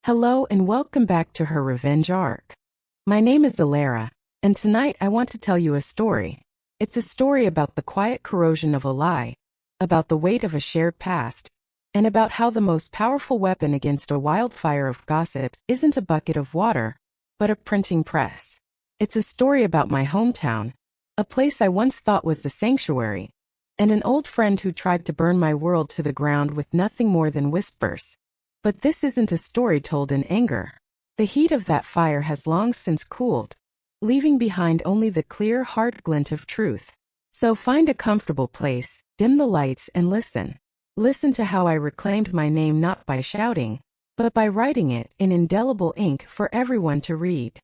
Hello and welcome back to Her Revenge Arc. My name is Alara, and tonight I want to tell you a story. It's a story about the quiet corrosion of a lie, about the weight of a shared past, and about how the most powerful weapon against a wildfire of gossip isn't a bucket of water, but a printing press. It's a story about my hometown, a place I once thought was a sanctuary, and an old friend who tried to burn my world to the ground with nothing more than whispers. But this isn't a story told in anger. The heat of that fire has long since cooled, leaving behind only the clear, hard glint of truth. So find a comfortable place, dim the lights and listen. Listen to how I reclaimed my name not by shouting, but by writing it in indelible ink for everyone to read.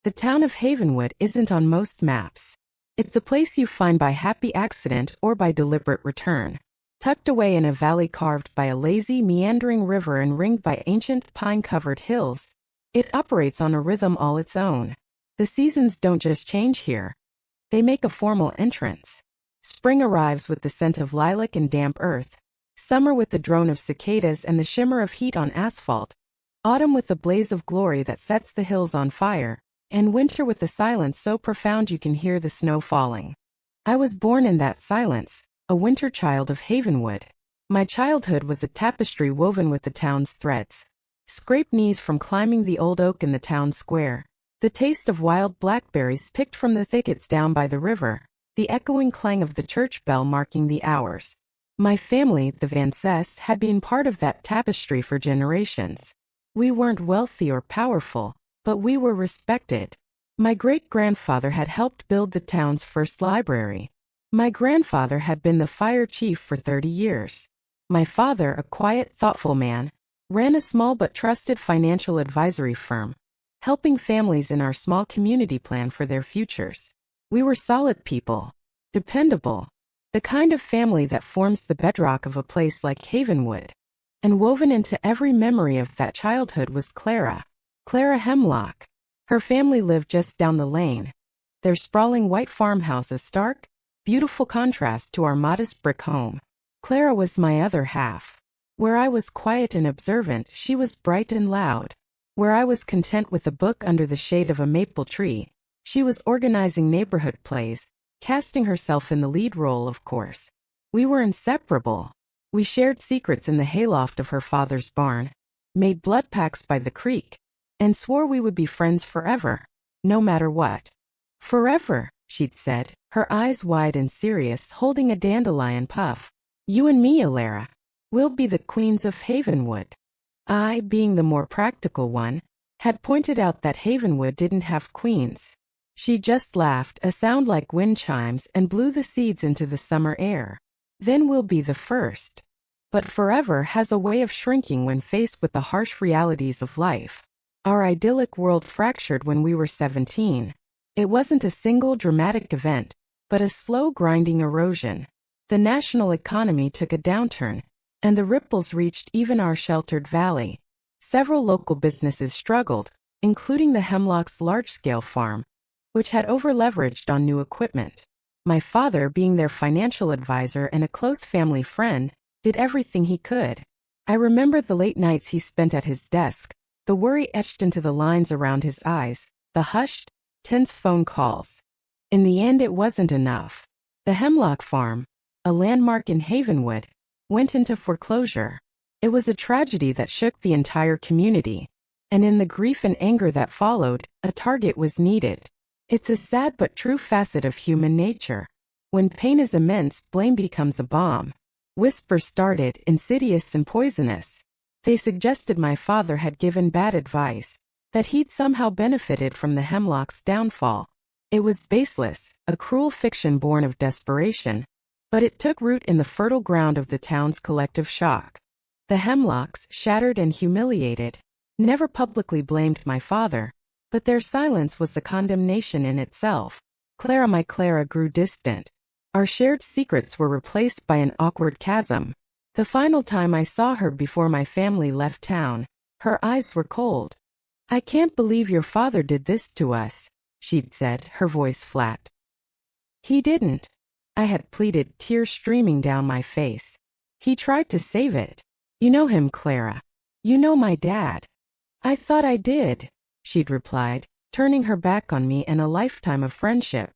The town of Havenwood isn't on most maps. It's a place you find by happy accident or by deliberate return. Tucked away in a valley carved by a lazy, meandering river and ringed by ancient, pine-covered hills, it operates on a rhythm all its own. The seasons don't just change here. They make a formal entrance. Spring arrives with the scent of lilac and damp earth, summer with the drone of cicadas and the shimmer of heat on asphalt, autumn with the blaze of glory that sets the hills on fire, and winter with a silence so profound you can hear the snow falling. I was born in that silence, a winter child of Havenwood. My childhood was a tapestry woven with the town's threads. Scraped knees from climbing the old oak in the town square, the taste of wild blackberries picked from the thickets down by the river, the echoing clang of the church bell marking the hours. My family, the Vances, had been part of that tapestry for generations. We weren't wealthy or powerful, but we were respected. My great-grandfather had helped build the town's first library. My grandfather had been the fire chief for 30 years. My father, a quiet, thoughtful man, ran a small but trusted financial advisory firm, helping families in our small community plan for their futures. We were solid people, dependable, the kind of family that forms the bedrock of a place like Havenwood. And woven into every memory of that childhood was Clara Hemlock. Her family lived just down the lane, their sprawling white farmhouse a stark, beautiful contrast to our modest brick home. Clara was my other half. Where I was quiet and observant, she was bright and loud. Where I was content with a book under the shade of a maple tree, she was organizing neighborhood plays, casting herself in the lead role, of course. We were inseparable. We shared secrets in the hayloft of her father's barn, made blood pacts by the creek, and swore we would be friends forever, no matter what. Forever, she'd said, her eyes wide and serious, holding a dandelion puff. You and me, Alara. We'll be the queens of Havenwood. I, being the more practical one, had pointed out that Havenwood didn't have queens. She just laughed, a sound like wind chimes, and blew the seeds into the summer air. Then we'll be the first. But forever has a way of shrinking when faced with the harsh realities of life. Our idyllic world fractured when we were 17. It wasn't a single dramatic event, but a slow grinding erosion. The national economy took a downturn, and the ripples reached even our sheltered valley. Several local businesses struggled, including the Hemlock's large-scale farm, which had over-leveraged on new equipment. My father, being their financial advisor and a close family friend, did everything he could. I remember the late nights he spent at his desk, the worry etched into the lines around his eyes, the hushed, tense phone calls. In the end, it wasn't enough. The Hemlock Farm, a landmark in Havenwood, went into foreclosure. It was a tragedy that shook the entire community, and in the grief and anger that followed, a target was needed. It's a sad but true facet of human nature. When pain is immense, blame becomes a bomb. Whispers started, insidious and poisonous. They suggested my father had given bad advice, that he'd somehow benefited from the Hemlock's downfall. It was baseless, a cruel fiction born of desperation, but it took root in the fertile ground of the town's collective shock. The Hemlocks, shattered and humiliated, never publicly blamed my father, but their silence was a condemnation in itself. My Clara grew distant. Our shared secrets were replaced by an awkward chasm. The final time I saw her before my family left town, her eyes were cold. I can't believe your father did this to us, she'd said, her voice flat. He didn't. I had pleaded, tears streaming down my face. He tried to save it. You know him, Clara. You know my dad. I thought I did, she'd replied, turning her back on me and a lifetime of friendship.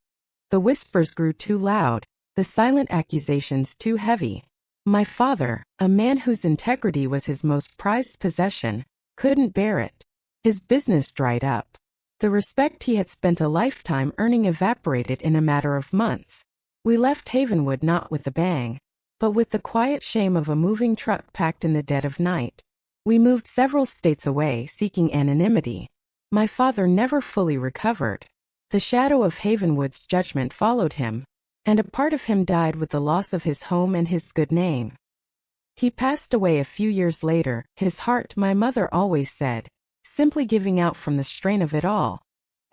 The whispers grew too loud, the silent accusations too heavy. My father, a man whose integrity was his most prized possession, couldn't bear it. His business dried up. The respect he had spent a lifetime earning evaporated in a matter of months. We left Havenwood not with a bang, but with the quiet shame of a moving truck packed in the dead of night. We moved several states away, seeking anonymity. My father never fully recovered. The shadow of Havenwood's judgment followed him, and a part of him died with the loss of his home and his good name. He passed away a few years later, his heart, my mother always said, simply giving out from the strain of it all.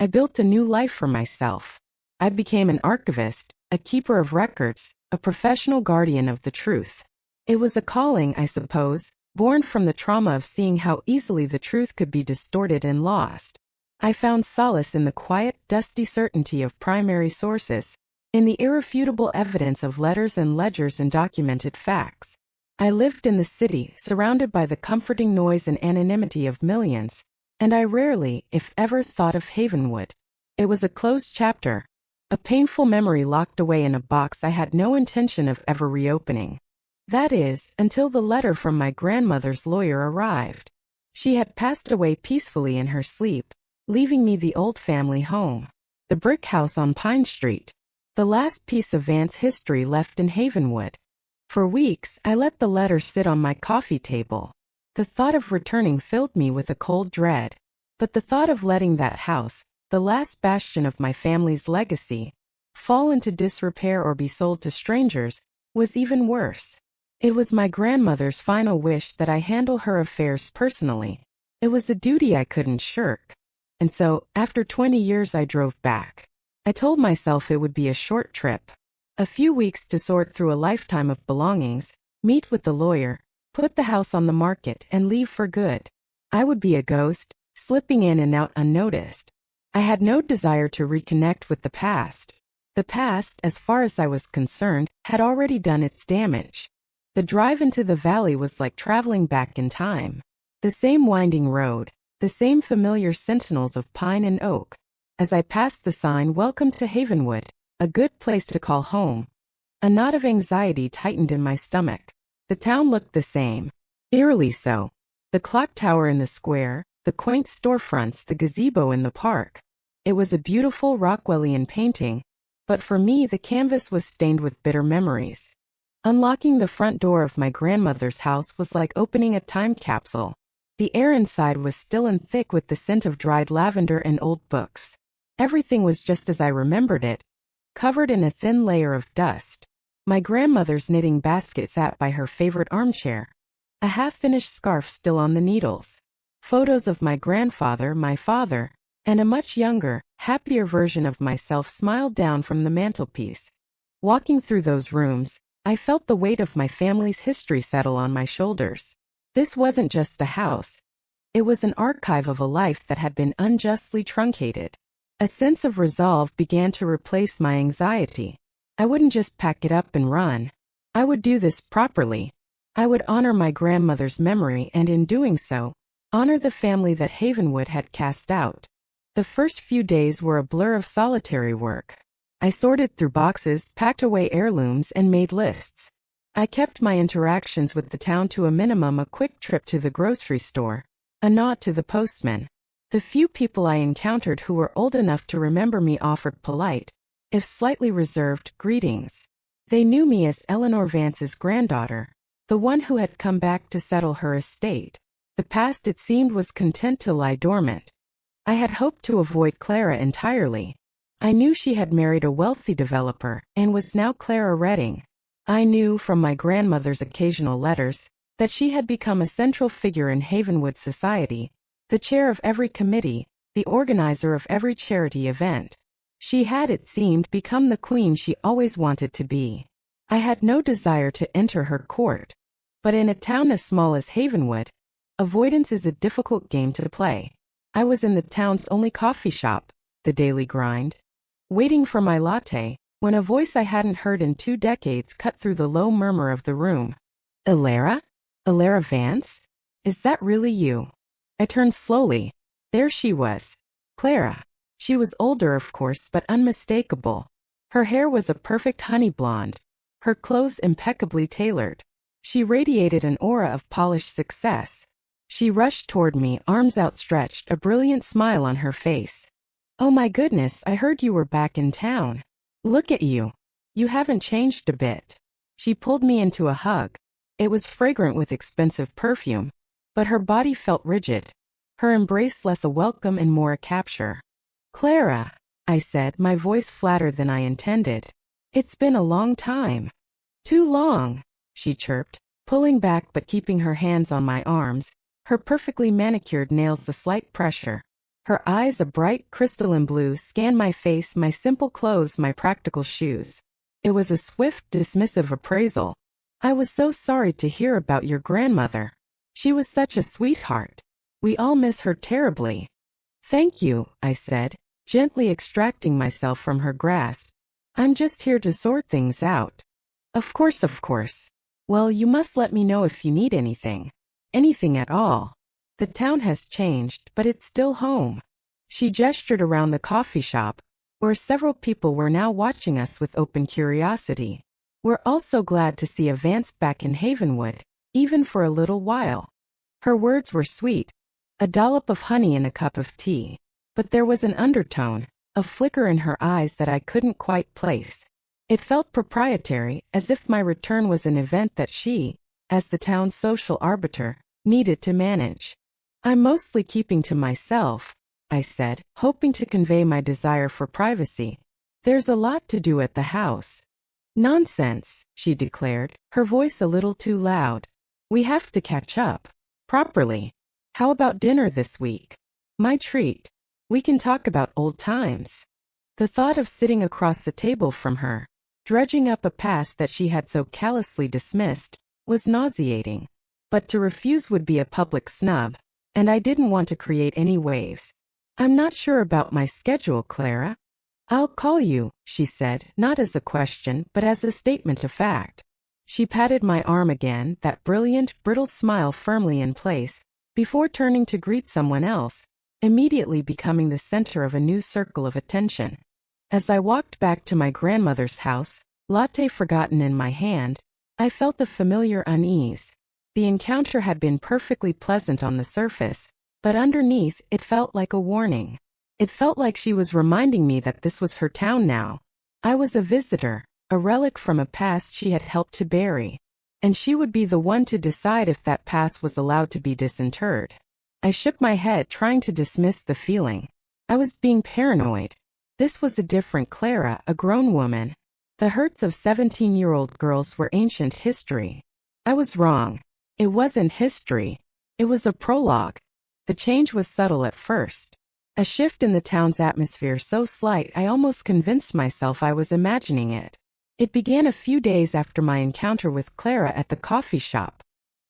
I built a new life for myself. I became an archivist, a keeper of records, a professional guardian of the truth. It was a calling, I suppose, born from the trauma of seeing how easily the truth could be distorted and lost. I found solace in the quiet, dusty certainty of primary sources, in the irrefutable evidence of letters and ledgers and documented facts. I lived in the city, surrounded by the comforting noise and anonymity of millions, and I rarely, if ever, thought of Havenwood. It was a closed chapter, a painful memory locked away in a box I had no intention of ever reopening. That is, until the letter from my grandmother's lawyer arrived. She had passed away peacefully in her sleep, leaving me the old family home, the brick house on Pine Street, the last piece of Vance history left in Havenwood. For weeks, I let the letter sit on my coffee table. The thought of returning filled me with a cold dread. But the thought of letting that house, the last bastion of my family's legacy, fall into disrepair or be sold to strangers, was even worse. It was my grandmother's final wish that I handle her affairs personally. It was a duty I couldn't shirk. And so, after 20 years, I drove back. I told myself it would be a short trip. A few weeks to sort through a lifetime of belongings, meet with the lawyer, put the house on the market, and leave for good. I would be a ghost, slipping in and out unnoticed. I had no desire to reconnect with the past. The past, as far as I was concerned, had already done its damage. The drive into the valley was like traveling back in time. The same winding road, the same familiar sentinels of pine and oak. As I passed the sign, "Welcome to Havenwood, a good place to call home," a knot of anxiety tightened in my stomach. The town looked the same, eerily so. The clock tower in the square, the quaint storefronts, the gazebo in the park. It was a beautiful Rockwellian painting, but for me the canvas was stained with bitter memories. Unlocking the front door of my grandmother's house was like opening a time capsule. The air inside was still and thick with the scent of dried lavender and old books. Everything was just as I remembered it, covered in a thin layer of dust. My grandmother's knitting basket sat by her favorite armchair, a half-finished scarf still on the needles. Photos of my grandfather, my father, and a much younger, happier version of myself smiled down from the mantelpiece. Walking through those rooms, I felt the weight of my family's history settle on my shoulders. This wasn't just a house. It was an archive of a life that had been unjustly truncated. A sense of resolve began to replace my anxiety. I wouldn't just pack it up and run. I would do this properly. I would honor my grandmother's memory and in doing so, honor the family that Havenwood had cast out. The first few days were a blur of solitary work. I sorted through boxes, packed away heirlooms, and made lists. I kept my interactions with the town to a minimum: a quick trip to the grocery store, a nod to the postman. The few people I encountered who were old enough to remember me offered polite, if slightly reserved, greetings. They knew me as Eleanor Vance's granddaughter, the one who had come back to settle her estate. The past, it seemed, was content to lie dormant. I had hoped to avoid Clara entirely. I knew she had married a wealthy developer and was now Clara Redding. I knew from my grandmother's occasional letters that she had become a central figure in Havenwood society, the chair of every committee, the organizer of every charity event. She had, it seemed, become the queen she always wanted to be. I had no desire to enter her court. But in a town as small as Havenwood, avoidance is a difficult game to play. I was in the town's only coffee shop, the Daily Grind, waiting for my latte, when a voice I hadn't heard in 2 decades cut through the low murmur of the room. "Alara? Alara Vance? Is that really you?" I turned slowly. There she was. Clara. She was older, of course, but unmistakable. Her hair was a perfect honey blonde. Her clothes impeccably tailored. She radiated an aura of polished success. She rushed toward me, arms outstretched, a brilliant smile on her face. "Oh my goodness, I heard you were back in town. Look at you. You haven't changed a bit." She pulled me into a hug. It was fragrant with expensive perfume, but her body felt rigid. Her embrace less a welcome and more a capture. "Clara," I said, my voice flatter than I intended. "It's been a long time." "Too long," she chirped, pulling back but keeping her hands on my arms, her perfectly manicured nails a slight pressure. Her eyes, a bright crystalline blue, scanned my face, my simple clothes, my practical shoes. It was a swift, dismissive appraisal. "I was so sorry to hear about your grandmother. She was such a sweetheart. We all miss her terribly." "Thank you," I said, gently extracting myself from her grasp. "I'm just here to sort things out." Of course, of course. Well, you must let me know if you need anything. Anything at all. The town has changed, but it's still home." She gestured around the coffee shop, where several people were now watching us with open curiosity. "We're also glad to see Vance back in Havenwood, even for a little while." Her words were sweet, a dollop of honey in a cup of tea. But there was an undertone, a flicker in her eyes that I couldn't quite place. It felt proprietary, as if my return was an event that she, as the town's social arbiter, needed to manage. "I'm mostly keeping to myself," I said, hoping to convey my desire for privacy. "There's a lot to do at the house." "Nonsense," she declared, her voice a little too loud. "We have to catch up. Properly. How about dinner this week?" "My treat. We can talk about old times." The thought of sitting across the table from her, dredging up a past that she had so callously dismissed, was nauseating. But to refuse would be a public snub, and I didn't want to create any waves. "I'm not sure about my schedule, Clara." "I'll call you," she said, not as a question, but as a statement of fact. She patted my arm again, that brilliant, brittle smile firmly in place, before turning to greet someone else, immediately becoming the center of a new circle of attention. As I walked back to my grandmother's house, latte forgotten in my hand, I felt a familiar unease. The encounter had been perfectly pleasant on the surface, but underneath it felt like a warning. It felt like she was reminding me that this was her town now. I was a visitor, a relic from a past she had helped to bury, and she would be the one to decide if that past was allowed to be disinterred. I shook my head, trying to dismiss the feeling. I was being paranoid. This was a different Clara, a grown woman. The hurts of 17-year-old girls were ancient history. I was wrong. It wasn't history. It was a prologue. The change was subtle at first. A shift in the town's atmosphere so slight I almost convinced myself I was imagining it. It began a few days after my encounter with Clara at the coffee shop.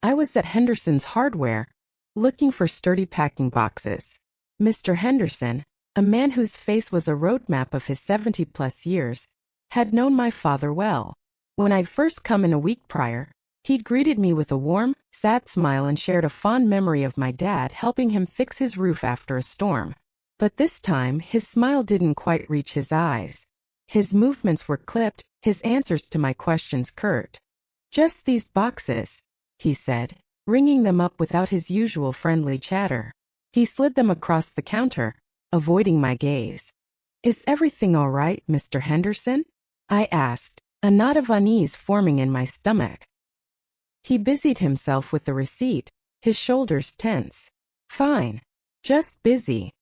I was at Henderson's Hardware, looking for sturdy packing boxes. Mr. Henderson, a man whose face was a roadmap of his 70-plus years, had known my father well. When I'd first come in a week prior, he'd greeted me with a warm, sad smile and shared a fond memory of my dad helping him fix his roof after a storm. But this time, his smile didn't quite reach his eyes. His movements were clipped, his answers to my questions curt. "Just these boxes," he said, ringing them up without his usual friendly chatter. He slid them across the counter, avoiding my gaze. "Is everything all right, Mr. Henderson?" I asked, a knot of unease forming in my stomach. He busied himself with the receipt, his shoulders tense. "Fine. Just busy."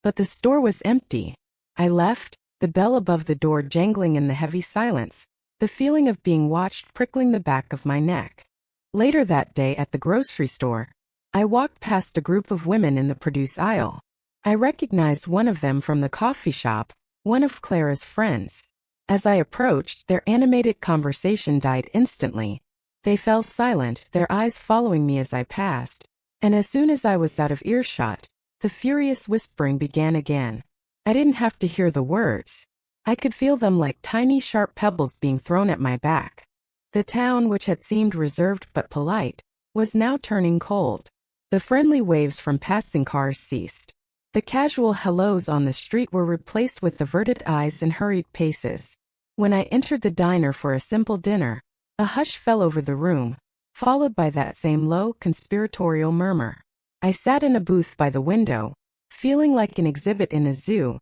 But the store was empty. I left, the bell above the door jangling in the heavy silence, the feeling of being watched prickling the back of my neck. Later that day at the grocery store, I walked past a group of women in the produce aisle. I recognized one of them from the coffee shop, one of Clara's friends. As I approached, their animated conversation died instantly. They fell silent, their eyes following me as I passed, and as soon as I was out of earshot, the furious whispering began again. I didn't have to hear the words. I could feel them like tiny sharp pebbles being thrown at my back. The town, which had seemed reserved but polite, was now turning cold. The friendly waves from passing cars ceased. The casual hellos on the street were replaced with averted eyes and hurried paces. When I entered the diner for a simple dinner, a hush fell over the room, followed by that same low, conspiratorial murmur. I sat in a booth by the window, feeling like an exhibit in a zoo,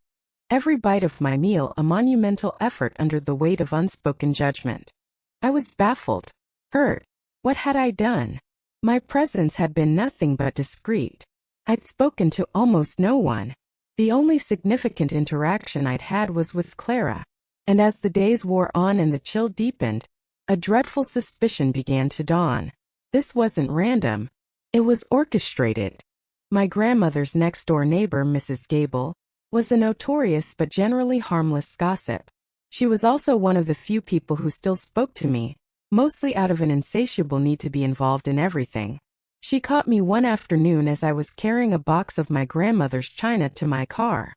every bite of my meal a monumental effort under the weight of unspoken judgment. I was baffled, hurt. What had I done? My presence had been nothing but discreet. I'd spoken to almost no one. The only significant interaction I'd had was with Clara. And as the days wore on and the chill deepened, a dreadful suspicion began to dawn. This wasn't random. It was orchestrated. My grandmother's next-door neighbor, Mrs. Gable, was a notorious but generally harmless gossip. She was also one of the few people who still spoke to me, mostly out of an insatiable need to be involved in everything. She caught me one afternoon as I was carrying a box of my grandmother's china to my car.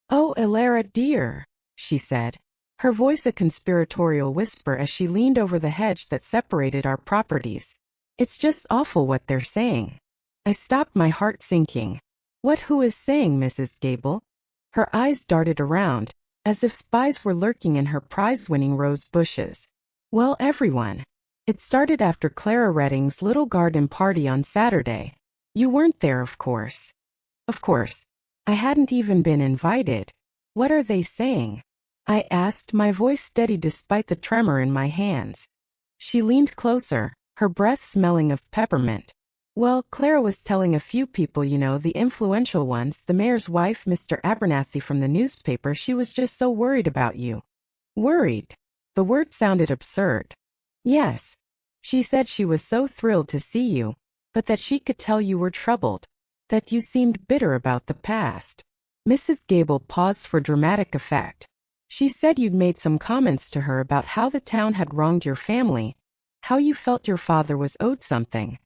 "Oh, Elara dear," she said, her voice a conspiratorial whisper as she leaned over the hedge that separated our properties. "It's just awful what they're saying." I stopped, my heart sinking. Who is saying, Mrs. Gable?" Her eyes darted around, as if spies were lurking in her prize-winning rose bushes. "Well, everyone. It started after Clara Redding's little garden party on Saturday. You weren't there, of course." "Of course. I hadn't even been invited." "What are they saying?" I asked, my voice steady despite the tremor in my hands. She leaned closer, her breath smelling of peppermint. "Well, Clara was telling a few people, you know, the influential ones, the mayor's wife, Mr. Abernathy from the newspaper, she was just so worried about you." "Worried?" The word sounded absurd. "Yes. She said she was so thrilled to see you, but that she could tell you were troubled, that you seemed bitter about the past." Mrs. Gable paused for dramatic effect. "She said you'd made some comments to her about how the town had wronged your family, how you felt your father was owed something."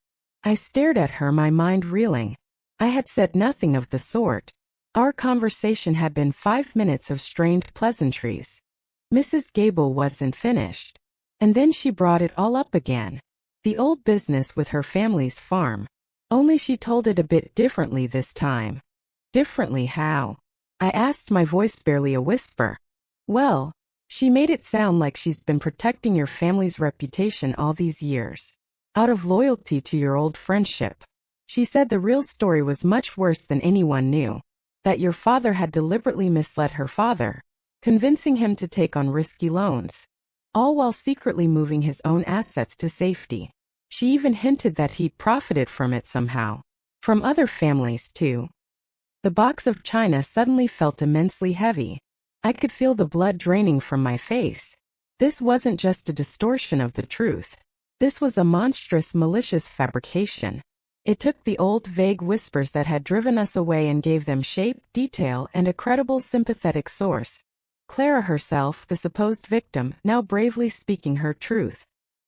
I stared at her, my mind reeling. I had said nothing of the sort. Our conversation had been 5 minutes of strained pleasantries. Mrs. Gable wasn't finished. And then she brought it all up again. The old business with her family's farm. Only she told it a bit differently this time. "Differently how?" I asked, my voice barely a whisper. "Well, she made it sound like she's been protecting your family's reputation all these years, out of loyalty to your old friendship. She said the real story was much worse than anyone knew, that your father had deliberately misled her father, convincing him to take on risky loans, all while secretly moving his own assets to safety. She even hinted that he'd profited from it somehow. From other families, too." The box of china suddenly felt immensely heavy. I could feel the blood draining from my face. This wasn't just a distortion of the truth. This was a monstrous, malicious fabrication. It took the old, vague whispers that had driven us away and gave them shape, detail, and a credible, sympathetic source. Clara herself, the supposed victim, now bravely speaking her truth.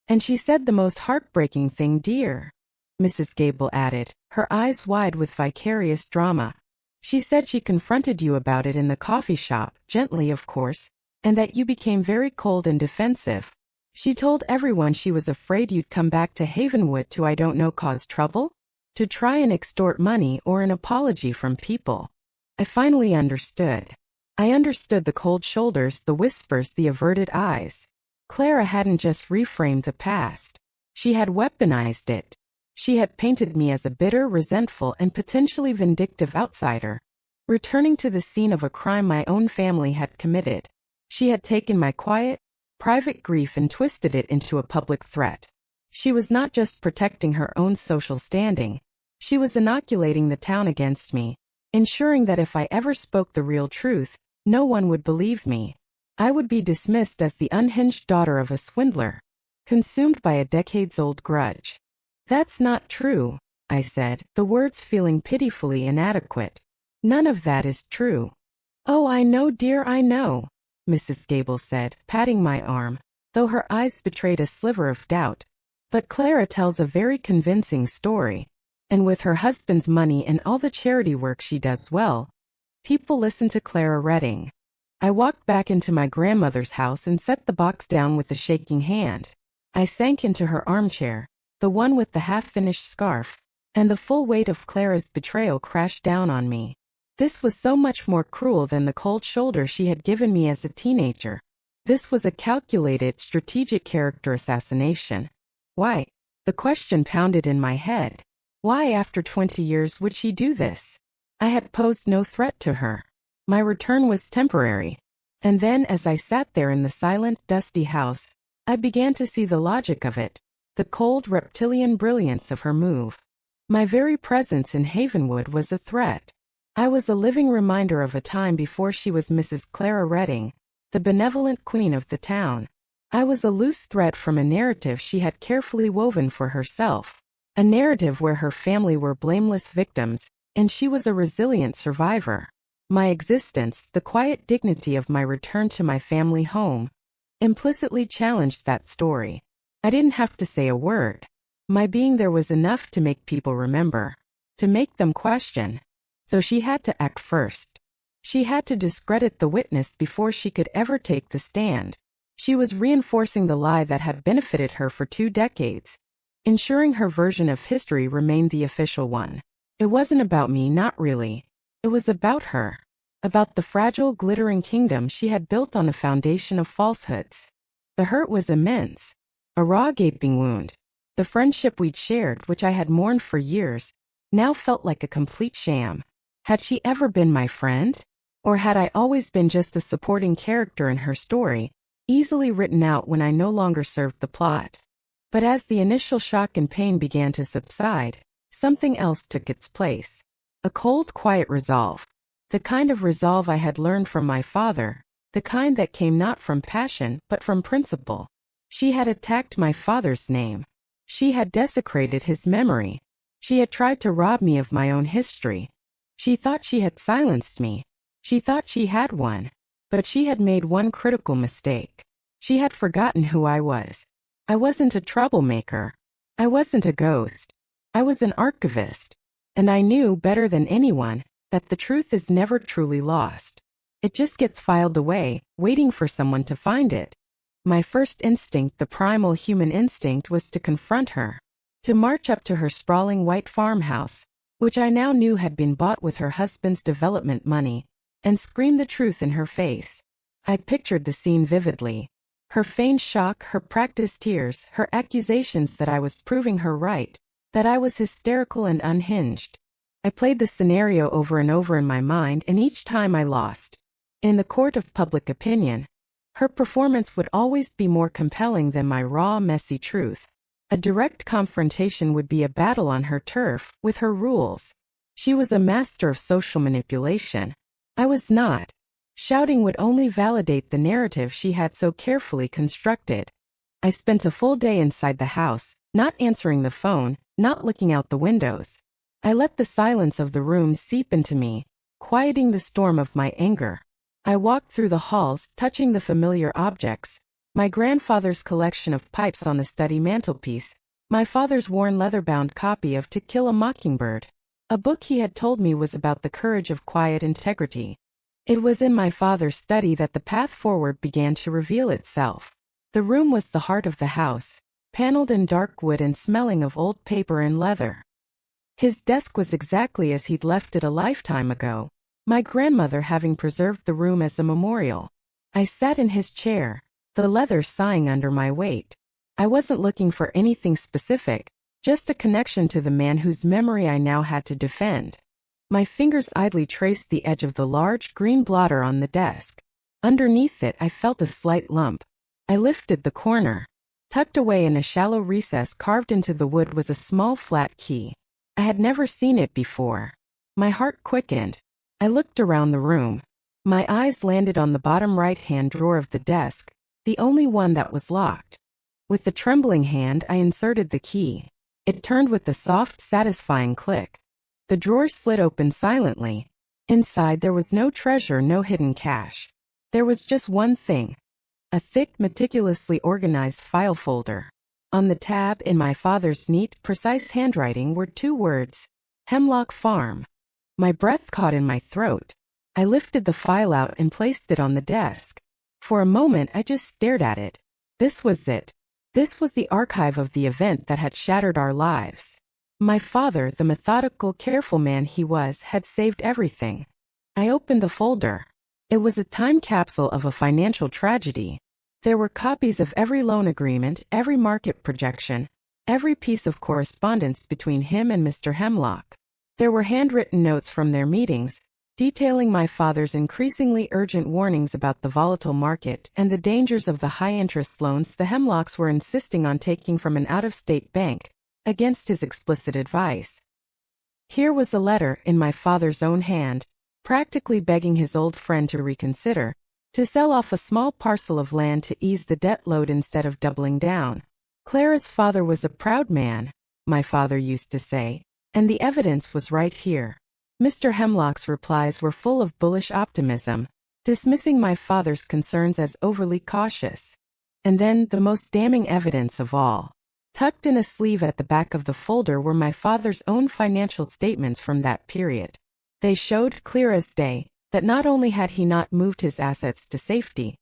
"And she said the most heartbreaking thing, dear," Mrs. Gable added, her eyes wide with vicarious drama. "She said she confronted you about it in the coffee shop, gently of course, and that you became very cold and defensive. She told everyone she was afraid you'd come back to Havenwood to, I don't know, cause trouble? To try and extort money or an apology from people." I finally understood. I understood the cold shoulders, the whispers, the averted eyes. Clara hadn't just reframed the past. She had weaponized it. She had painted me as a bitter, resentful, and potentially vindictive outsider, returning to the scene of a crime my own family had committed. She had taken my quiet, private grief and twisted it into a public threat. She was not just protecting her own social standing. She was inoculating the town against me, ensuring that if I ever spoke the real truth, no one would believe me. I would be dismissed as the unhinged daughter of a swindler, consumed by a decades-old grudge. "That's not true," I said, the words feeling pitifully inadequate. "None of that is true." "Oh, I know, dear, I know," Mrs. Gable said, patting my arm, though her eyes betrayed a sliver of doubt. "But Clara tells a very convincing story. And with her husband's money and all the charity work she does, well, people listen to Clara Redding." I walked back into my grandmother's house and set the box down with a shaking hand. I sank into her armchair, the one with the half-finished scarf, and the full weight of Clara's betrayal crashed down on me. This was so much more cruel than the cold shoulder she had given me as a teenager. This was a calculated, strategic character assassination. Why? The question pounded in my head. Why, after 20 years, would she do this? I had posed no threat to her. My return was temporary. And then, as I sat there in the silent, dusty house, I began to see the logic of it, the cold, reptilian brilliance of her move. My very presence in Havenwood was a threat. I was a living reminder of a time before she was Mrs. Clara Redding, the benevolent queen of the town. I was a loose thread from a narrative she had carefully woven for herself, a narrative where her family were blameless victims, and she was a resilient survivor. My existence, the quiet dignity of my return to my family home, implicitly challenged that story. I didn't have to say a word. My being there was enough to make people remember, to make them question. So she had to act first. She had to discredit the witness before she could ever take the stand. She was reinforcing the lie that had benefited her for 2 decades, ensuring her version of history remained the official one. It wasn't about me, not really. It was about her. About the fragile, glittering kingdom she had built on a foundation of falsehoods. The hurt was immense. A raw, gaping wound. The friendship we'd shared, which I had mourned for years, now felt like a complete sham. Had she ever been my friend? Or had I always been just a supporting character in her story, easily written out when I no longer served the plot? But as the initial shock and pain began to subside, something else took its place. A cold, quiet resolve. The kind of resolve I had learned from my father, the kind that came not from passion but from principle. She had attacked my father's name. She had desecrated his memory. She had tried to rob me of my own history. She thought she had silenced me. She thought she had won. But she had made one critical mistake. She had forgotten who I was. I wasn't a troublemaker. I wasn't a ghost. I was an archivist. And I knew better than anyone that the truth is never truly lost. It just gets filed away, waiting for someone to find it. My first instinct, the primal human instinct, was to confront her. To march up to her sprawling white farmhouse, which I now knew had been bought with her husband's development money, and scream the truth in her face. I pictured the scene vividly. Her feigned shock, her practiced tears, her accusations that I was proving her right, that I was hysterical and unhinged. I played the scenario over and over in my mind, and each time I lost. In the court of public opinion, her performance would always be more compelling than my raw, messy truth. A direct confrontation would be a battle on her turf, with her rules. She was a master of social manipulation. I was not. Shouting would only validate the narrative she had so carefully constructed. I spent a full day inside the house, not answering the phone, not looking out the windows. I let the silence of the room seep into me, quieting the storm of my anger. I walked through the halls, touching the familiar objects. My grandfather's collection of pipes on the study mantelpiece, my father's worn leather-bound copy of To Kill a Mockingbird, a book he had told me was about the courage of quiet integrity. It was in my father's study that the path forward began to reveal itself. The room was the heart of the house, paneled in dark wood and smelling of old paper and leather. His desk was exactly as he'd left it a lifetime ago, my grandmother having preserved the room as a memorial. I sat in his chair, the leather sighing under my weight. I wasn't looking for anything specific, just a connection to the man whose memory I now had to defend. My fingers idly traced the edge of the large green blotter on the desk. Underneath it I felt a slight lump. I lifted the corner. Tucked away in a shallow recess carved into the wood was a small flat key. I had never seen it before. My heart quickened. I looked around the room. My eyes landed on the bottom right-hand drawer of the desk, the only one that was locked. With a trembling hand I inserted the key. It turned with a soft, satisfying click. The drawer slid open silently. Inside there was no treasure, no hidden cache. There was just one thing. A thick, meticulously organized file folder. On the tab in my father's neat, precise handwriting were 2 words, Hemlock Farm. My breath caught in my throat. I lifted the file out and placed it on the desk. For a moment I just stared at it. This was it. This was the archive of the event that had shattered our lives. My father, the methodical, careful man he was, had saved everything. I opened the folder. It was a time capsule of a financial tragedy. There were copies of every loan agreement, every market projection, every piece of correspondence between him and Mr. Hemlock. There were handwritten notes from their meetings, detailing my father's increasingly urgent warnings about the volatile market and the dangers of the high-interest loans the Hemlocks were insisting on taking from an out-of-state bank, against his explicit advice. Here was a letter in my father's own hand, practically begging his old friend to reconsider, to sell off a small parcel of land to ease the debt load instead of doubling down. Clara's father was a proud man, my father used to say, and the evidence was right here. Mr. Hemlock's replies were full of bullish optimism, dismissing my father's concerns as overly cautious. And then, the most damning evidence of all. Tucked in a sleeve at the back of the folder were my father's own financial statements from that period. They showed, clear as day, that not only had he not moved his assets to safety,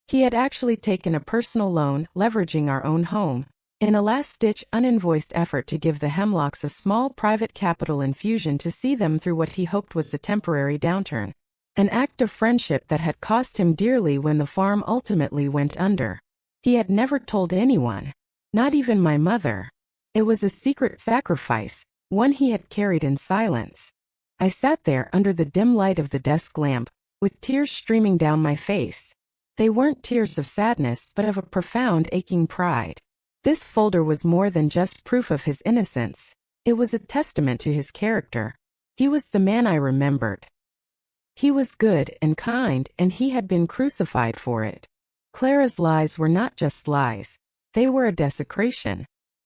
he had actually taken a personal loan, leveraging our own home, in a last-ditch, uninvoiced effort to give the Hemlocks a small private capital infusion to see them through what he hoped was a temporary downturn. An act of friendship that had cost him dearly when the farm ultimately went under. He had never told anyone, not even my mother. It was a secret sacrifice, one he had carried in silence. I sat there under the dim light of the desk lamp, with tears streaming down my face. They weren't tears of sadness but of a profound aching pride. This folder was more than just proof of his innocence. It was a testament to his character. He was the man I remembered. He was good and kind, and he had been crucified for it. Clara's lies were not just lies. They were a desecration.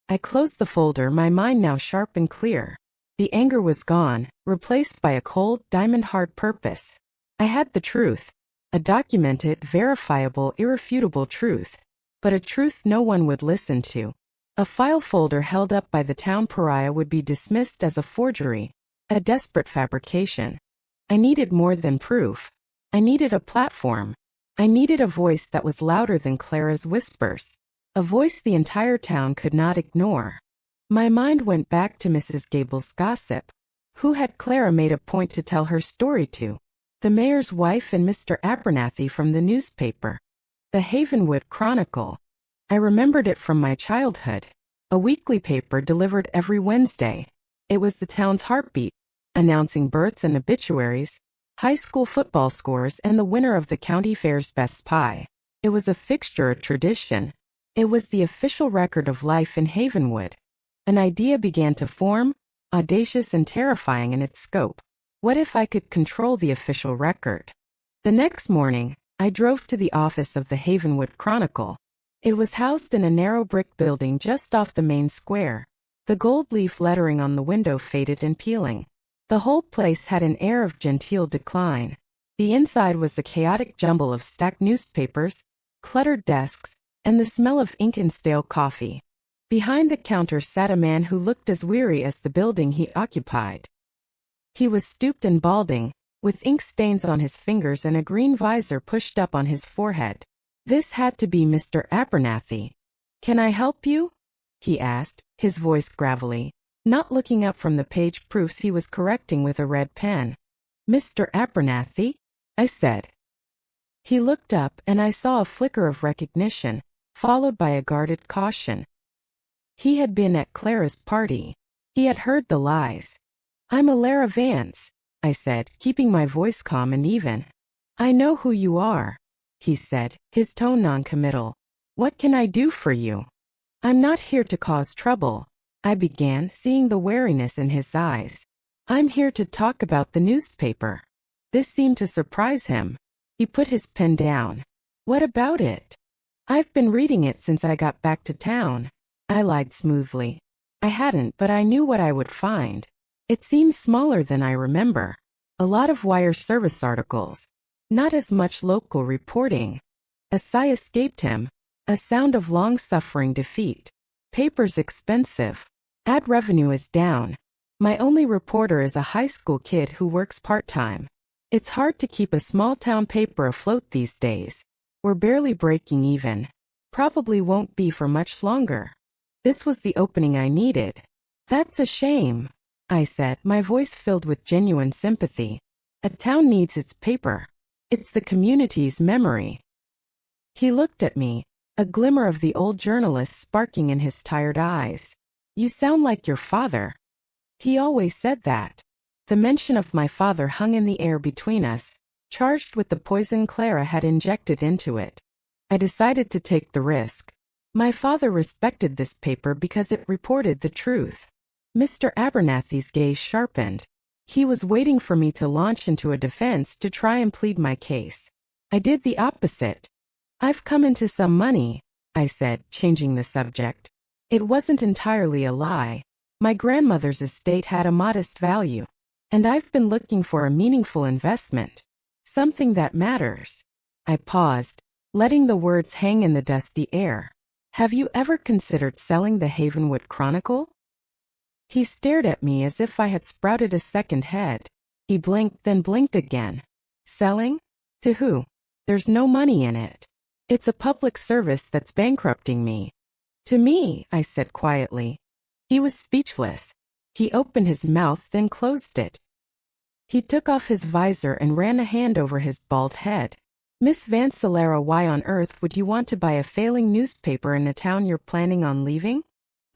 I closed the folder, my mind now sharp and clear. The anger was gone, replaced by a cold, diamond-hard purpose. I had the truth. A documented, verifiable, irrefutable truth. But a truth no one would listen to. A file folder held up by the town pariah would be dismissed as a forgery, a desperate fabrication. I needed more than proof. I needed a platform. I needed a voice that was louder than Clara's whispers. A voice the entire town could not ignore. My mind went back to Mrs. Gable's gossip. Who had Clara made a point to tell her story to? The mayor's wife and Mr. Abernathy from the newspaper. The Havenwood Chronicle. I remembered it from my childhood. A weekly paper delivered every Wednesday. It was the town's heartbeat, announcing births and obituaries, high school football scores, and the winner of the county fair's best pie. It was a fixture, a tradition. It was the official record of life in Havenwood. An idea began to form, audacious and terrifying in its scope. What if I could control the official record? The next morning, I drove to the office of the Havenwood Chronicle. It was housed in a narrow brick building just off the main square. The gold leaf lettering on the window faded and peeling. The whole place had an air of genteel decline. The inside was a chaotic jumble of stacked newspapers, cluttered desks, and the smell of ink and stale coffee. Behind the counter sat a man who looked as weary as the building he occupied. He was stooped and balding, with ink stains on his fingers and a green visor pushed up on his forehead. This had to be Mr. Abernathy. "Can I help you?" he asked, his voice gravelly, not looking up from the page proofs he was correcting with a red pen. "Mr. Abernathy?" I said. He looked up, and I saw a flicker of recognition, followed by a guarded caution. He had been at Clara's party. He had heard the lies. "I'm Alara Vance," I said, keeping my voice calm and even. "I know who you are," he said, his tone noncommittal. "What can I do for you?" "I'm not here to cause trouble," I began, seeing the wariness in his eyes. "I'm here to talk about the newspaper." This seemed to surprise him. He put his pen down. "What about it?" "I've been reading it since I got back to town," I lied smoothly. I hadn't, but I knew what I would find. It seemed smaller than I remember. A lot of wire service articles. Not as much local reporting. A sigh escaped him. A sound of long-suffering defeat. "Paper's expensive. Ad revenue is down. My only reporter is a high school kid who works part-time. It's hard to keep a small-town paper afloat these days. We're barely breaking even. Probably won't be for much longer." This was the opening I needed. That's a shame, I said, my voice filled with genuine sympathy. A town needs its paper. It's the community's memory. He looked at me, a glimmer of the old journalist sparking in his tired eyes. You sound like your father. He always said that. The mention of my father hung in the air between us, charged with the poison Clara had injected into it. I decided to take the risk. My father respected this paper because it reported the truth. Mr. Abernathy's gaze sharpened. He was waiting for me to launch into a defense to try and plead my case. I did the opposite. I've come into some money, I said, changing the subject. It wasn't entirely a lie. My grandmother's estate had a modest value, and I've been looking for a meaningful investment. Something that matters. I paused, letting the words hang in the dusty air. Have you ever considered selling the Havenwood Chronicle? He stared at me as if I had sprouted a second head. He blinked, then blinked again. Selling? To who? There's no money in it. It's a public service that's bankrupting me. To me, I said quietly. He was speechless. He opened his mouth, then closed it. He took off his visor and ran a hand over his bald head. Miss Vancellara, why on earth would you want to buy a failing newspaper in a town you're planning on leaving?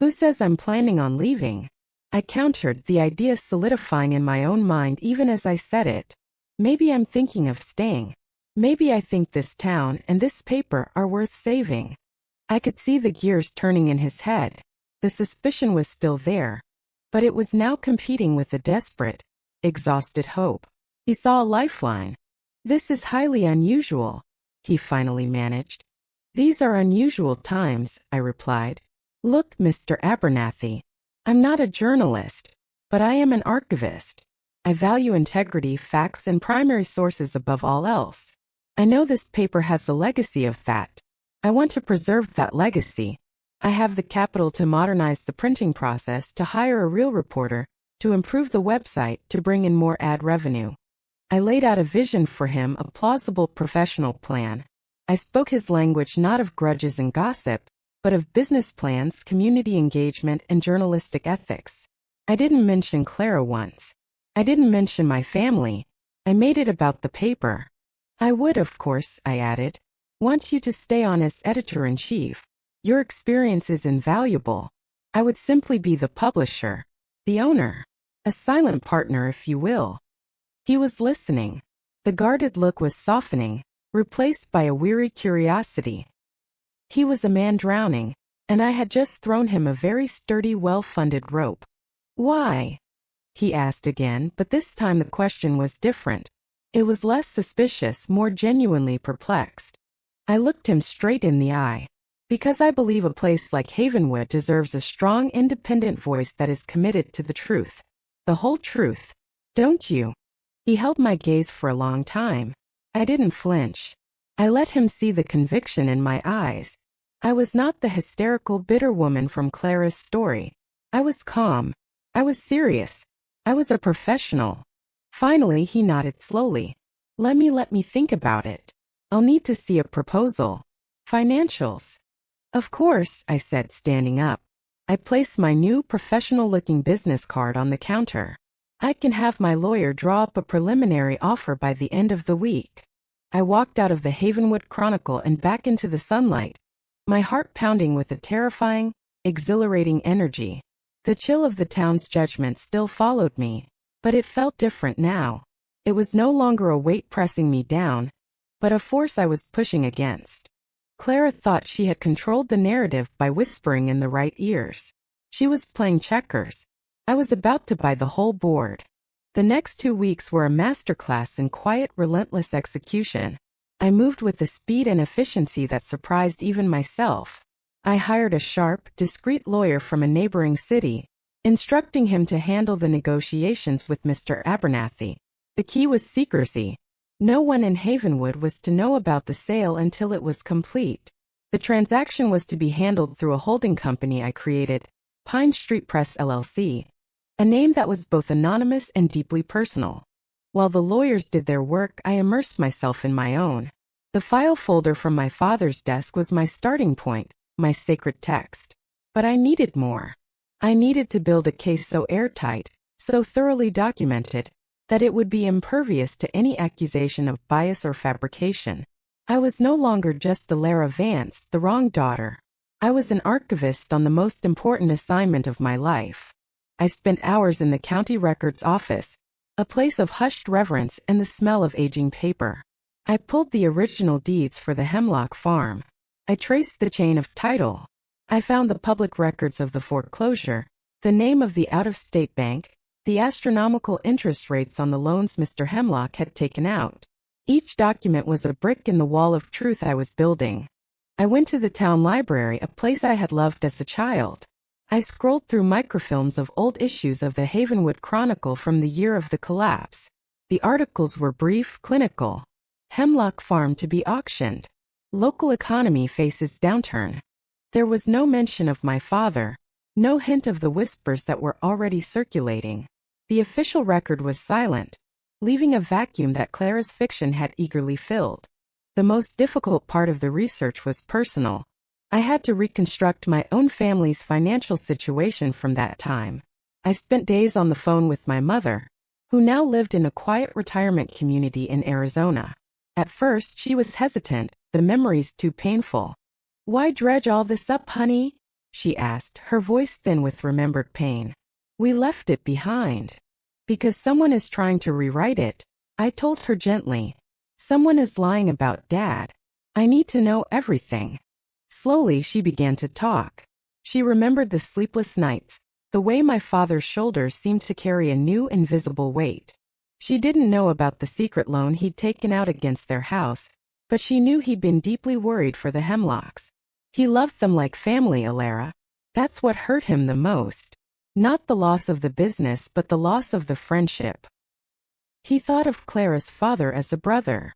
Who says I'm planning on leaving? I countered, the idea solidifying in my own mind even as I said it. Maybe I'm thinking of staying. Maybe I think this town and this paper are worth saving. I could see the gears turning in his head. The suspicion was still there, but it was now competing with a desperate, exhausted hope. He saw a lifeline. This is highly unusual, he finally managed. These are unusual times, I replied. Look, Mr. Abernathy, I'm not a journalist, but I am an archivist. I value integrity, facts, and primary sources above all else. I know this paper has a legacy of that. I want to preserve that legacy. I have the capital to modernize the printing process, to hire a real reporter, to improve the website, to bring in more ad revenue. I laid out a vision for him, a plausible professional plan. I spoke his language not of grudges and gossip, but of business plans, community engagement, and journalistic ethics. I didn't mention Clara once. I didn't mention my family. I made it about the paper. I would, of course, I added, want you to stay on as editor-in-chief. Your experience is invaluable. I would simply be the publisher, the owner, a silent partner, if you will. He was listening. The guarded look was softening, replaced by a weary curiosity. He was a man drowning, and I had just thrown him a very sturdy, well-funded rope. Why? He asked again, but this time the question was different. It was less suspicious, more genuinely perplexed. I looked him straight in the eye. Because I believe a place like Havenwood deserves a strong, independent voice that is committed to the truth. The whole truth. Don't you? He held my gaze for a long time. I didn't flinch. I let him see the conviction in my eyes. I was not the hysterical, bitter woman from Clara's story. I was calm. I was serious. I was a professional. Finally, he nodded slowly. Let me think about it. I'll need to see a proposal. Financials. Of course, I said, standing up. I placed my new professional-looking business card on the counter. I can have my lawyer draw up a preliminary offer by the end of the week. I walked out of the Havenwood Chronicle and back into the sunlight, my heart pounding with a terrifying, exhilarating energy. The chill of the town's judgment still followed me, but it felt different now. It was no longer a weight pressing me down, but a force I was pushing against. Clara thought she had controlled the narrative by whispering in the right ears. She was playing checkers. I was about to buy the whole board. The next 2 weeks were a masterclass in quiet, relentless execution. I moved with a speed and efficiency that surprised even myself. I hired a sharp, discreet lawyer from a neighboring city, instructing him to handle the negotiations with Mr. Abernathy. The key was secrecy. No one in Havenwood was to know about the sale until it was complete. The transaction was to be handled through a holding company I created, Pine Street Press LLC, a name that was both anonymous and deeply personal. While the lawyers did their work, I immersed myself in my own. The file folder from my father's desk was my starting point, my sacred text. But I needed more. I needed to build a case so airtight, so thoroughly documented, that it would be impervious to any accusation of bias or fabrication. I was no longer just Alara Vance, the wrong daughter. I was an archivist on the most important assignment of my life. I spent hours in the county records office, a place of hushed reverence and the smell of aging paper. I pulled the original deeds for the Hemlock Farm. I traced the chain of title. I found the public records of the foreclosure, the name of the out-of-state bank, the astronomical interest rates on the loans Mr. Hemlock had taken out. Each document was a brick in the wall of truth I was building. I went to the town library, a place I had loved as a child. I scrolled through microfilms of old issues of the Havenwood Chronicle from the year of the collapse. The articles were brief, clinical. Hemlock Farm to be auctioned. Local economy faces downturn. There was no mention of my father, no hint of the whispers that were already circulating. The official record was silent, leaving a vacuum that Clara's fiction had eagerly filled. The most difficult part of the research was personal. I had to reconstruct my own family's financial situation from that time. I spent days on the phone with my mother, who now lived in a quiet retirement community in Arizona. At first, she was hesitant, the memories too painful. "Why dredge all this up, honey?" she asked, her voice thin with remembered pain. "We left it behind. Because someone is trying to rewrite it," I told her gently. "Someone is lying about Dad. I need to know everything." Slowly she began to talk. She remembered the sleepless nights, the way my father's shoulders seemed to carry a new invisible weight. She didn't know about the secret loan he'd taken out against their house, but she knew he'd been deeply worried for the Hemlocks. He loved them like family, Alara. That's what hurt him the most. Not the loss of the business, but the loss of the friendship. He thought of Clara's father as a brother.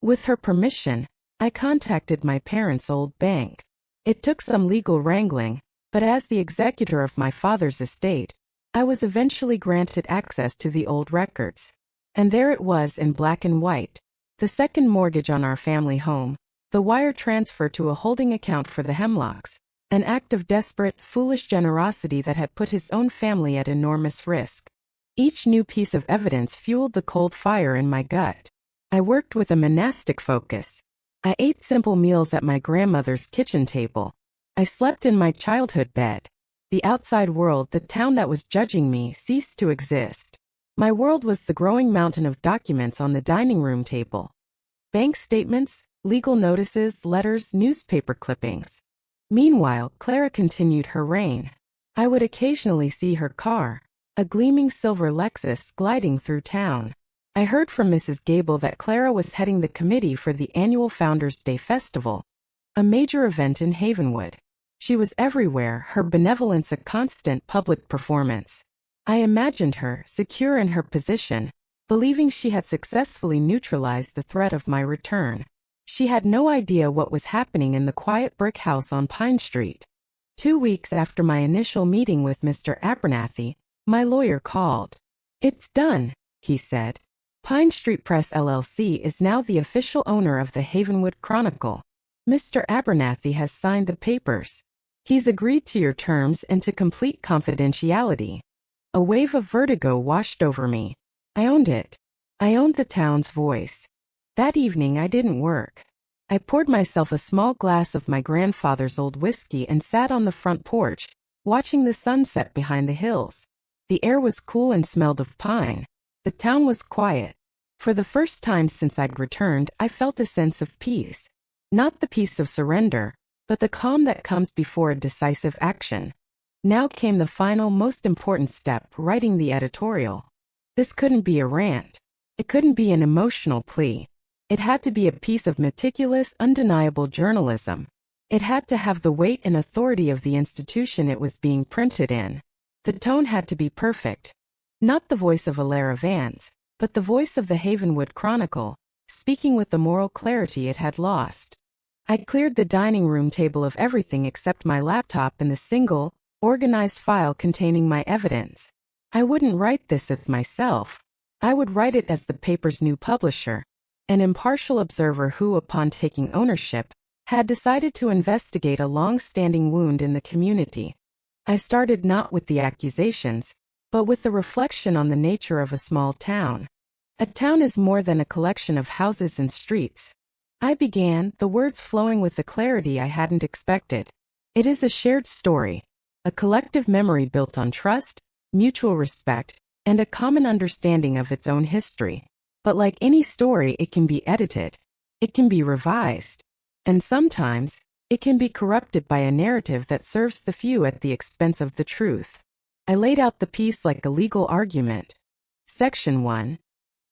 With her permission, I contacted my parents' old bank. It took some legal wrangling, but as the executor of my father's estate, I was eventually granted access to the old records. And there it was in black and white, the second mortgage on our family home, the wire transfer to a holding account for the Hemlocks, an act of desperate, foolish generosity that had put his own family at enormous risk. Each new piece of evidence fueled the cold fire in my gut. I worked with a monastic focus. I ate simple meals at my grandmother's kitchen table. I slept in my childhood bed. The outside world, the town that was judging me, ceased to exist. My world was the growing mountain of documents on the dining room table. Bank statements, legal notices, letters, newspaper clippings. Meanwhile, Clara continued her reign. I would occasionally see her car, a gleaming silver Lexus, gliding through town. I heard from Mrs. Gable that Clara was heading the committee for the annual Founders' Day Festival, a major event in Havenwood. She was everywhere, her benevolence a constant public performance. I imagined her, secure in her position, believing she had successfully neutralized the threat of my return. She had no idea what was happening in the quiet brick house on Pine Street. 2 weeks after my initial meeting with Mr. Abernathy, my lawyer called. "It's done," he said. "Pine Street Press LLC is now the official owner of the Havenwood Chronicle. Mr. Abernathy has signed the papers. He's agreed to your terms and to complete confidentiality." A wave of vertigo washed over me. I owned it. I owned the town's voice. That evening I didn't work. I poured myself a small glass of my grandfather's old whiskey and sat on the front porch, watching the sunset behind the hills. The air was cool and smelled of pine. The town was quiet. For the first time since I'd returned, I felt a sense of peace. Not the peace of surrender, but the calm that comes before a decisive action. Now came the final, most important step, writing the editorial. This couldn't be a rant. It couldn't be an emotional plea. It had to be a piece of meticulous, undeniable journalism. It had to have the weight and authority of the institution it was being printed in. The tone had to be perfect. Not the voice of Alara Vance, but the voice of the Havenwood Chronicle, speaking with the moral clarity it had lost. I cleared the dining room table of everything except my laptop and the single, organized file containing my evidence. I wouldn't write this as myself. I would write it as the paper's new publisher, an impartial observer who, upon taking ownership, had decided to investigate a long-standing wound in the community. I started not with the accusations, but with the reflection on the nature of a small town. A town is more than a collection of houses and streets. I began, the words flowing with a clarity I hadn't expected. It is a shared story, a collective memory built on trust, mutual respect, and a common understanding of its own history. But like any story, it can be edited. It can be revised. And sometimes, it can be corrupted by a narrative that serves the few at the expense of the truth. I laid out the piece like a legal argument. Section 1.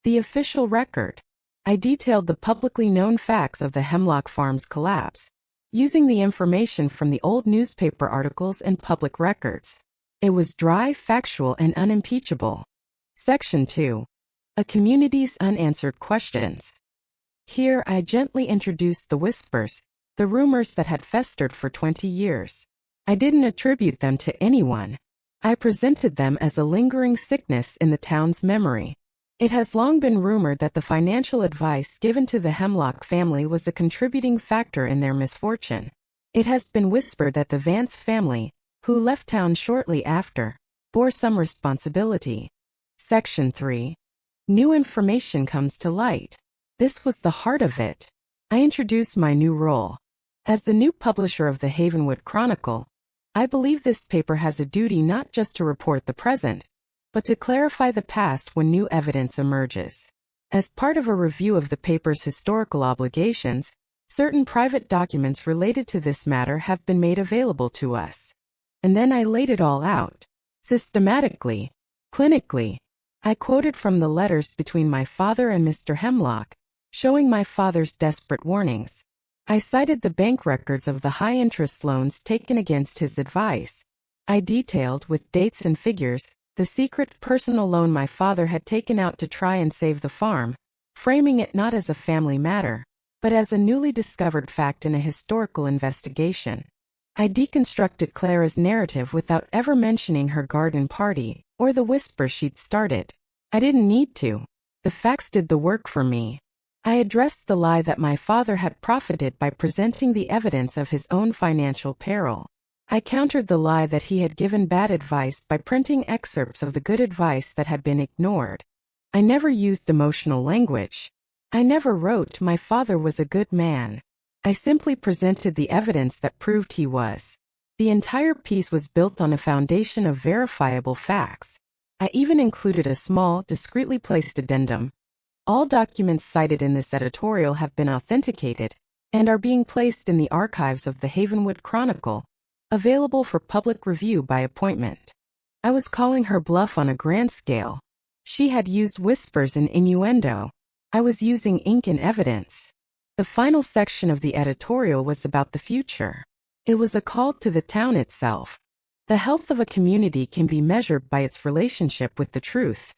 The official record. I detailed the publicly known facts of the Hemlock Farms collapse, using the information from the old newspaper articles and public records. It was dry, factual, and unimpeachable. Section 2. A community's unanswered questions. Here I gently introduced the whispers, the rumors that had festered for 20 years. I didn't attribute them to anyone. I presented them as a lingering sickness in the town's memory. It has long been rumored that the financial advice given to the Hemlock family was a contributing factor in their misfortune. It has been whispered that the Vance family, who left town shortly after, bore some responsibility. Section 3. New information comes to light. This was the heart of it. I introduced my new role. As the new publisher of the Havenwood Chronicle, I believe this paper has a duty not just to report the present, but to clarify the past when new evidence emerges. As part of a review of the paper's historical obligations, certain private documents related to this matter have been made available to us. And then I laid it all out. Systematically. Clinically. I quoted from the letters between my father and Mr. Hemlock, showing my father's desperate warnings. I cited the bank records of the high-interest loans taken against his advice. I detailed, with dates and figures, the secret personal loan my father had taken out to try and save the farm, framing it not as a family matter, but as a newly discovered fact in a historical investigation. I deconstructed Clara's narrative without ever mentioning her garden party, or the whisper she'd started. I didn't need to. The facts did the work for me. I addressed the lie that my father had profited by presenting the evidence of his own financial peril. I countered the lie that he had given bad advice by printing excerpts of the good advice that had been ignored. I never used emotional language. I never wrote, "My father was a good man." I simply presented the evidence that proved he was. The entire piece was built on a foundation of verifiable facts. I even included a small, discreetly placed addendum. All documents cited in this editorial have been authenticated and are being placed in the archives of the Havenwood Chronicle, available for public review by appointment. I was calling her bluff on a grand scale. She had used whispers and innuendo. I was using ink and evidence. The final section of the editorial was about the future. It was a call to the town itself. The health of a community can be measured by its relationship with the truth.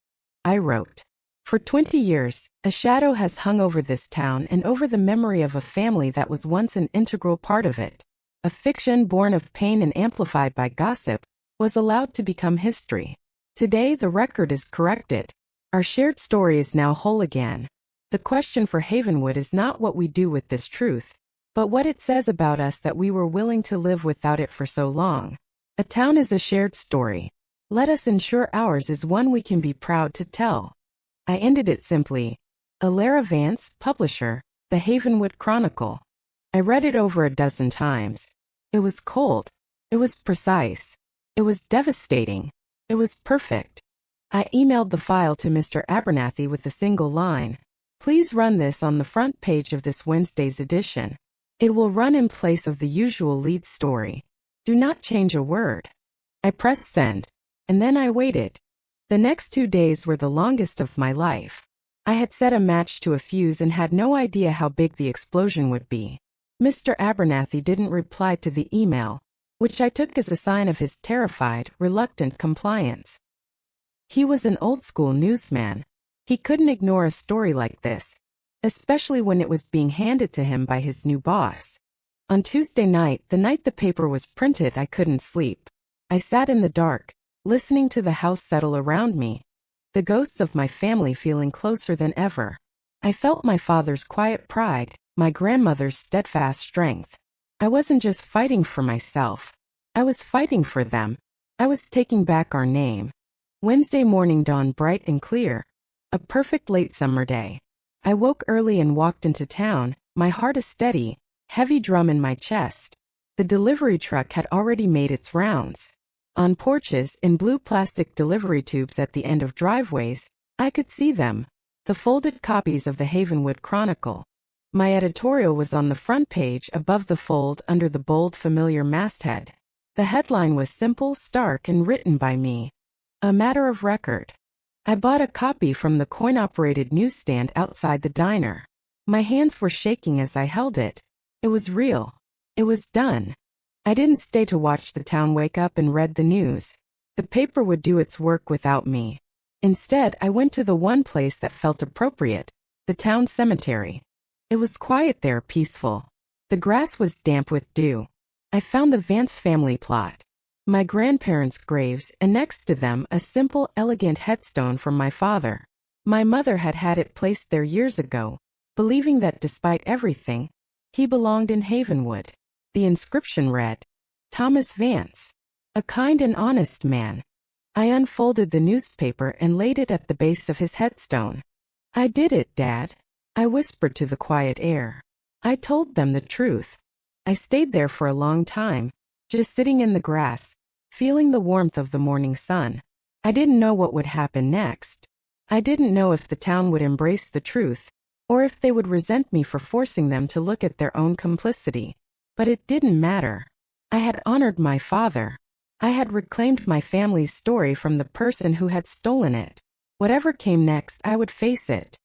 I wrote. For 20 years, a shadow has hung over this town and over the memory of a family that was once an integral part of it. A fiction born of pain and amplified by gossip was allowed to become history. Today the record is corrected. Our shared story is now whole again. The question for Havenwood is not what we do with this truth, but what it says about us that we were willing to live without it for so long. A town is a shared story. Let us ensure ours is one we can be proud to tell. I ended it simply. Alara Vance, publisher, The Havenwood Chronicle. I read it over a dozen times. It was cold. It was precise. It was devastating. It was perfect. I emailed the file to Mr. Abernathy with a single line. Please run this on the front page of this Wednesday's edition. It will run in place of the usual lead story. Do not change a word. I pressed send. And then I waited. The next 2 days were the longest of my life. I had set a match to a fuse and had no idea how big the explosion would be. Mr. Abernathy didn't reply to the email, which I took as a sign of his terrified, reluctant compliance. He was an old-school newsman. He couldn't ignore a story like this, especially when it was being handed to him by his new boss. On Tuesday night, the night the paper was printed, I couldn't sleep. I sat in the dark, listening to the house settle around me, the ghosts of my family feeling closer than ever. I felt my father's quiet pride, my grandmother's steadfast strength. I wasn't just fighting for myself. I was fighting for them. I was taking back our name. Wednesday morning dawned bright and clear. A perfect late summer day. I woke early and walked into town, my heart a steady, heavy drum in my chest. The delivery truck had already made its rounds. On porches, in blue plastic delivery tubes at the end of driveways, I could see them. The folded copies of the Havenwood Chronicle. My editorial was on the front page above the fold under the bold familiar masthead. The headline was simple, stark, and written by me. A matter of record. I bought a copy from the coin-operated newsstand outside the diner. My hands were shaking as I held it. It was real. It was done. I didn't stay to watch the town wake up and read the news. The paper would do its work without me. Instead, I went to the one place that felt appropriate, the town cemetery. It was quiet there, peaceful. The grass was damp with dew. I found the Vance family plot. My grandparents' graves, and next to them a simple, elegant headstone from my father. My mother had had it placed there years ago, believing that despite everything, he belonged in Havenwood. The inscription read, Thomas Vance, a kind and honest man. I unfolded the newspaper and laid it at the base of his headstone. I did it, Dad. I whispered to the quiet air. I told them the truth. I stayed there for a long time, just sitting in the grass, feeling the warmth of the morning sun. I didn't know what would happen next. I didn't know if the town would embrace the truth, or if they would resent me for forcing them to look at their own complicity. But it didn't matter. I had honored my father. I had reclaimed my family's story from the person who had stolen it. Whatever came next, I would face it.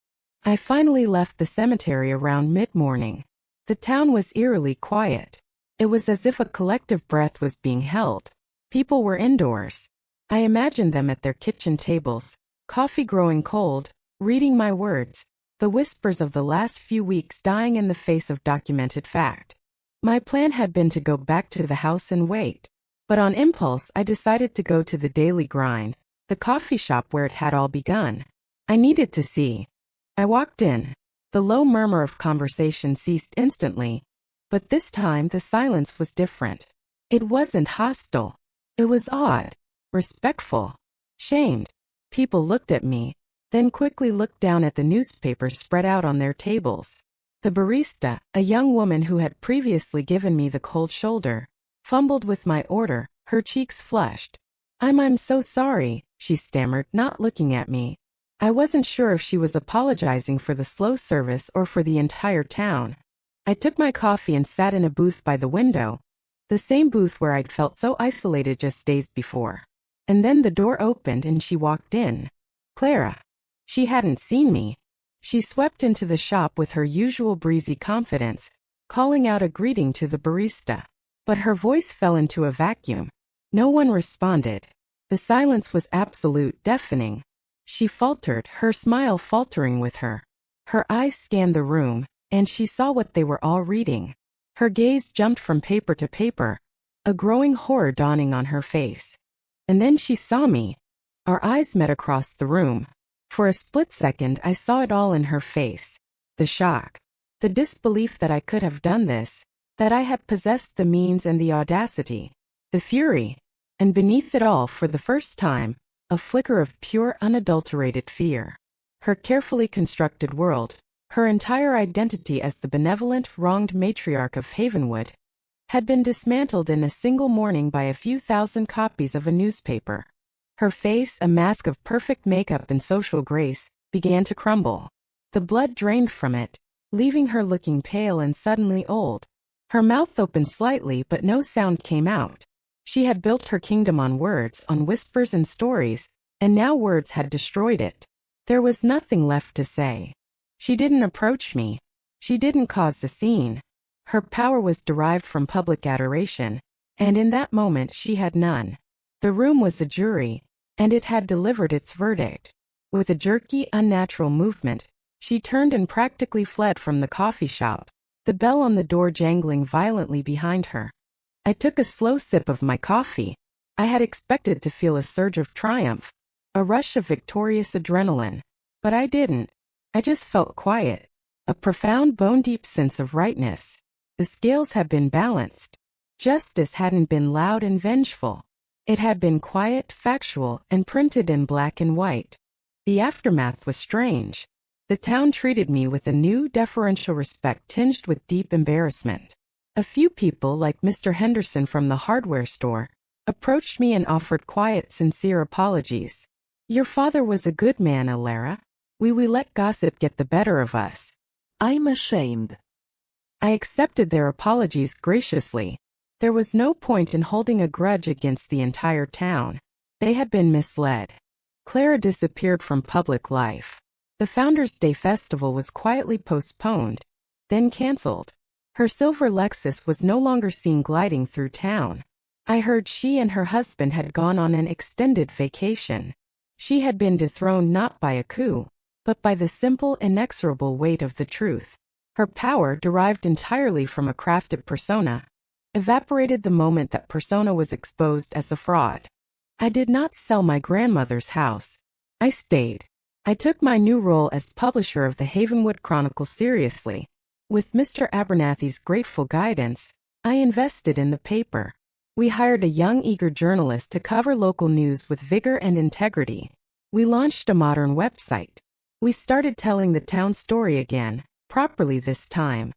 I finally left the cemetery around mid-morning. The town was eerily quiet. It was as if a collective breath was being held. People were indoors. I imagined them at their kitchen tables, coffee growing cold, reading my words, the whispers of the last few weeks dying in the face of documented fact. My plan had been to go back to the house and wait. But on impulse, I decided to go to the Daily Grind, the coffee shop where it had all begun. I needed to see. I walked in. The low murmur of conversation ceased instantly. But this time the silence was different. It wasn't hostile. It was odd, respectful, shamed. People looked at me, then quickly looked down at the newspapers spread out on their tables. The barista, a young woman who had previously given me the cold shoulder, fumbled with my order, her cheeks flushed. I'm so sorry, she stammered, not looking at me. I wasn't sure if she was apologizing for the slow service or for the entire town. I took my coffee and sat in a booth by the window, the same booth where I'd felt so isolated just days before. And then the door opened and she walked in. Clara. She hadn't seen me. She swept into the shop with her usual breezy confidence, calling out a greeting to the barista. But her voice fell into a vacuum. No one responded. The silence was absolute, deafening. She faltered, her smile faltering with her. Her eyes scanned the room, and she saw what they were all reading. Her gaze jumped from paper to paper, a growing horror dawning on her face. And then she saw me. Our eyes met across the room. For a split second I saw it all in her face. The shock. The disbelief that I could have done this, that I had possessed the means and the audacity. The fury. And beneath it all, for the first time, a flicker of pure, unadulterated fear. Her carefully constructed world, her entire identity as the benevolent, wronged matriarch of Havenwood, had been dismantled in a single morning by a few thousand copies of a newspaper. Her face, a mask of perfect makeup and social grace, began to crumble. The blood drained from it, leaving her looking pale and suddenly old. Her mouth opened slightly, but no sound came out. She had built her kingdom on words, on whispers and stories, and now words had destroyed it. There was nothing left to say. She didn't approach me. She didn't cause the scene. Her power was derived from public adoration, and in that moment she had none. The room was a jury, and it had delivered its verdict. With a jerky, unnatural movement, she turned and practically fled from the coffee shop, the bell on the door jangling violently behind her. I took a slow sip of my coffee. I had expected to feel a surge of triumph, a rush of victorious adrenaline. But I didn't. I just felt quiet, a profound bone-deep sense of rightness. The scales had been balanced. Justice hadn't been loud and vengeful. It had been quiet, factual, and printed in black and white. The aftermath was strange. The town treated me with a new, deferential respect tinged with deep embarrassment. A few people, like Mr. Henderson from the hardware store, approached me and offered quiet, sincere apologies. "Your father was a good man, Alara. We let gossip get the better of us." I'm ashamed. I accepted their apologies graciously. There was no point in holding a grudge against the entire town. They had been misled. Clara disappeared from public life. The Founders' Day festival was quietly postponed, then canceled. Her silver Lexus was no longer seen gliding through town. I heard she and her husband had gone on an extended vacation. She had been dethroned not by a coup, but by the simple, inexorable weight of the truth. Her power, derived entirely from a crafted persona, evaporated the moment that persona was exposed as a fraud. I did not sell my grandmother's house. I stayed. I took my new role as publisher of the Havenwood Chronicle seriously. With Mr. Abernathy's grateful guidance, I invested in the paper. We hired a young, eager journalist to cover local news with vigor and integrity. We launched a modern website. We started telling the town story again, properly this time.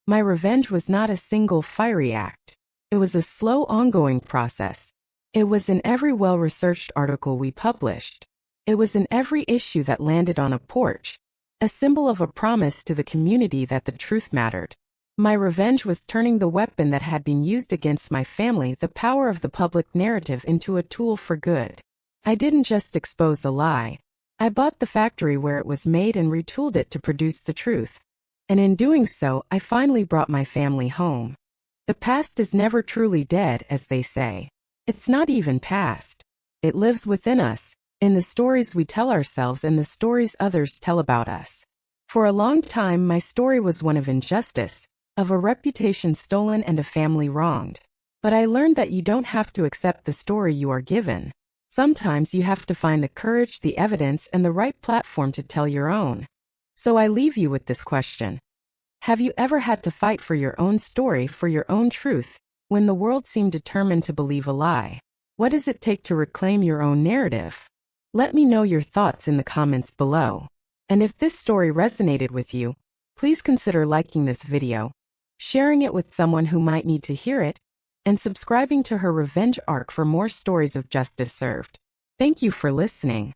My revenge was not a single fiery act. It was a slow, ongoing process. It was in every well-researched article we published. It was in every issue that landed on a porch, a symbol of a promise to the community that the truth mattered. My revenge was turning the weapon that had been used against my family, the power of the public narrative, into a tool for good. I didn't just expose a lie. I bought the factory where it was made and retooled it to produce the truth. And in doing so, I finally brought my family home. The past is never truly dead, as they say. It's not even past. It lives within us, in the stories we tell ourselves and the stories others tell about us. For a long time, my story was one of injustice, of a reputation stolen and a family wronged. But I learned that you don't have to accept the story you are given. Sometimes you have to find the courage, the evidence, and the right platform to tell your own. So I leave you with this question. Have you ever had to fight for your own story, for your own truth, when the world seemed determined to believe a lie? What does it take to reclaim your own narrative? Let me know your thoughts in the comments below. And if this story resonated with you, please consider liking this video, sharing it with someone who might need to hear it, and subscribing to her revenge arc for more stories of justice served. Thank you for listening.